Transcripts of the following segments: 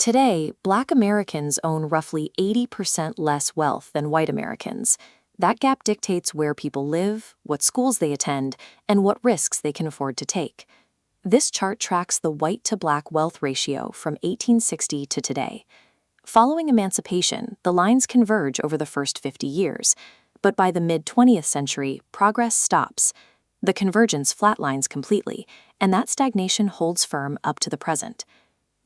Today, Black Americans own roughly 80% less wealth than white Americans. That gap dictates where people live, what schools they attend, and what risks they can afford to take. This chart tracks the white-to-black wealth ratio from 1860 to today. Following emancipation, the lines converge over the first 50 years, but by the mid-20th century, progress stops. The convergence flatlines completely, and that stagnation holds firm up to the present.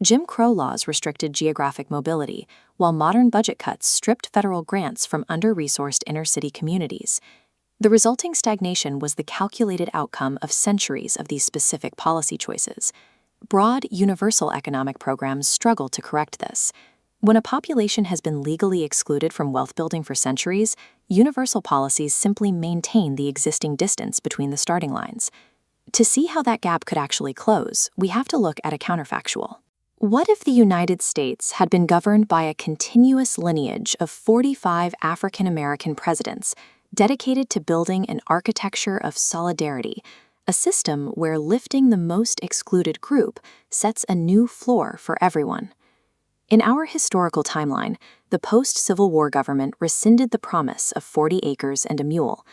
Jim Crow laws restricted geographic mobility, while modern budget cuts stripped federal grants from under-resourced inner-city communities. The resulting stagnation was the calculated outcome of centuries of these specific policy choices. Broad, universal economic programs struggle to correct this. When a population has been legally excluded from wealth building for centuries, universal policies simply maintain the existing distance between the starting lines. To see how that gap could actually close, we have to look at a counterfactual. What if the United States had been governed by a continuous lineage of 45 African American presidents dedicated to building an architecture of solidarity, a system where lifting the most excluded group sets a new floor for everyone? In our historical timeline, the post-Civil War government rescinded the promise of 40 acres and a mule.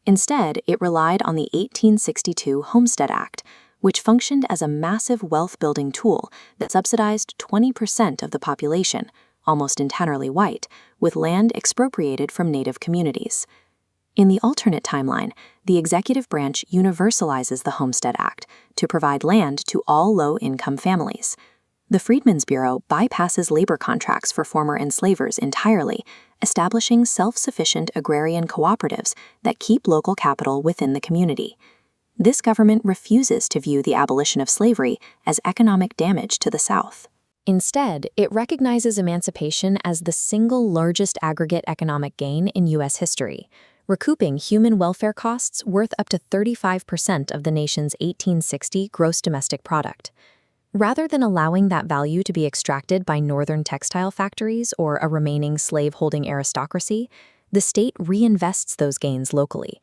Instead, it relied on the 1862 Homestead Act, which functioned as a massive wealth-building tool that subsidized 20% of the population, almost entirely white, with land expropriated from Native communities. In the alternate timeline, the executive branch universalizes the Homestead Act to provide land to all low-income families. The Freedmen's Bureau bypasses labor contracts for former enslavers entirely, establishing self-sufficient agrarian cooperatives that keep local capital within the community. This government refuses to view the abolition of slavery as economic damage to the South. Instead, it recognizes emancipation as the single largest aggregate economic gain in U.S. history, recouping human welfare costs worth up to 35% of the nation's 1860 gross domestic product. Rather than allowing that value to be extracted by northern textile factories or a remaining slave-holding aristocracy, the state reinvests those gains locally.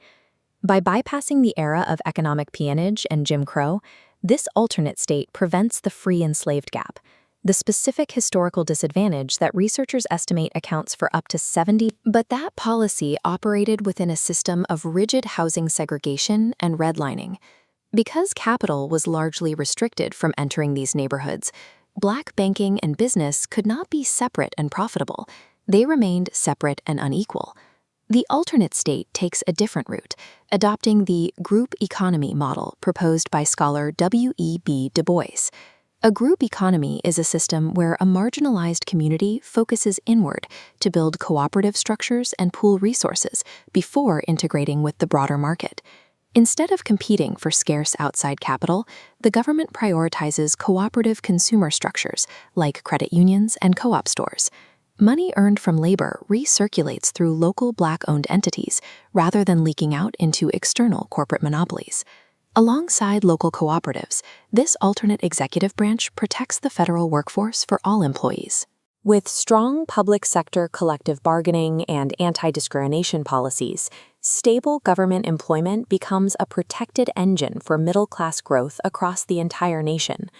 By bypassing the era of economic peonage and Jim Crow, this alternate state prevents the free-enslaved gap, the specific historical disadvantage that researchers estimate accounts for up to 70%. But that policy operated within a system of rigid housing segregation and redlining. Because capital was largely restricted from entering these neighborhoods, Black banking and business could not be separate and profitable. They remained separate and unequal. The alternate state takes a different route, adopting the group economy model proposed by scholar W.E.B. Du Bois. A group economy is a system where a marginalized community focuses inward to build cooperative structures and pool resources before integrating with the broader market. Instead of competing for scarce outside capital, the government prioritizes cooperative consumer structures like credit unions and co-op stores. Money earned from labor recirculates through local Black-owned entities rather than leaking out into external corporate monopolies. Alongside local cooperatives, this alternate executive branch protects the federal workforce for all employees. With strong public sector collective bargaining and anti-discrimination policies, stable government employment becomes a protected engine for middle-class growth across the entire nation.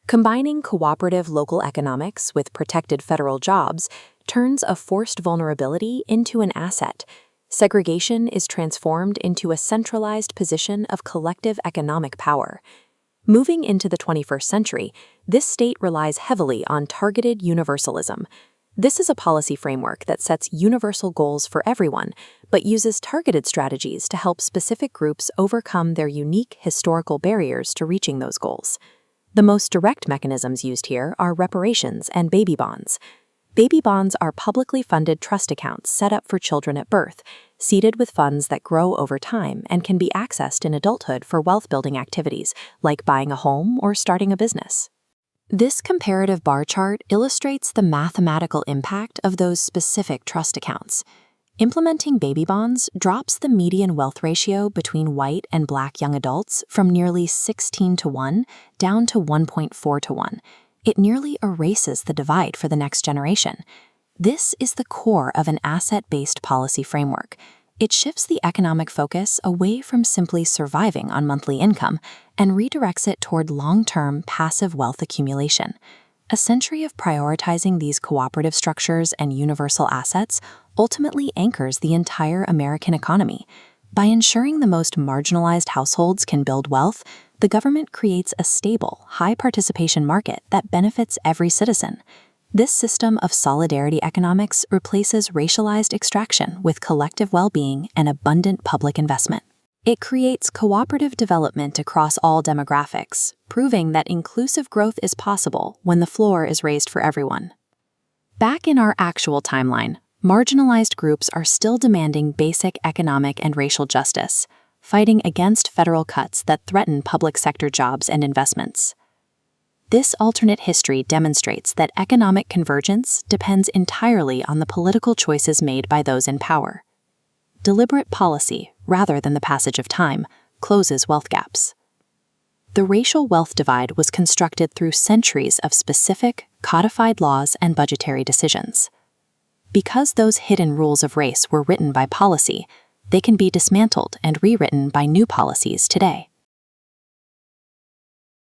Combining cooperative local economics with protected federal jobs turns a forced vulnerability into an asset. Segregation is transformed into a centralized position of collective economic power. Moving into the 21st century, this state relies heavily on targeted universalism. This is a policy framework that sets universal goals for everyone, but uses targeted strategies to help specific groups overcome their unique historical barriers to reaching those goals. The most direct mechanisms used here are reparations and baby bonds. Baby bonds are publicly funded trust accounts set up for children at birth, seeded with funds that grow over time and can be accessed in adulthood for wealth-building activities like buying a home or starting a business. This comparative bar chart illustrates the mathematical impact of those specific trust accounts. Implementing baby bonds drops the median wealth ratio between white and Black young adults from nearly 16:1 down to 1.4:1. It nearly erases the divide for the next generation. This is the core of an asset-based policy framework. It shifts the economic focus away from simply surviving on monthly income and redirects it toward long-term passive wealth accumulation. A century of prioritizing these cooperative structures and universal assets ultimately anchors the entire American economy. By ensuring the most marginalized households can build wealth, the government creates a stable, high-participation market that benefits every citizen. This system of solidarity economics replaces racialized extraction with collective well-being and abundant public investment. It creates cooperative development across all demographics, proving that inclusive growth is possible when the floor is raised for everyone. Back in our actual timeline, marginalized groups are still demanding basic economic and racial justice, fighting against federal cuts that threaten public sector jobs and investments. This alternate history demonstrates that economic convergence depends entirely on the political choices made by those in power. Deliberate policy, rather than the passage of time, closes wealth gaps. The racial wealth divide was constructed through centuries of specific, codified laws and budgetary decisions. Because those hidden rules of race were written by policy, they can be dismantled and rewritten by new policies today.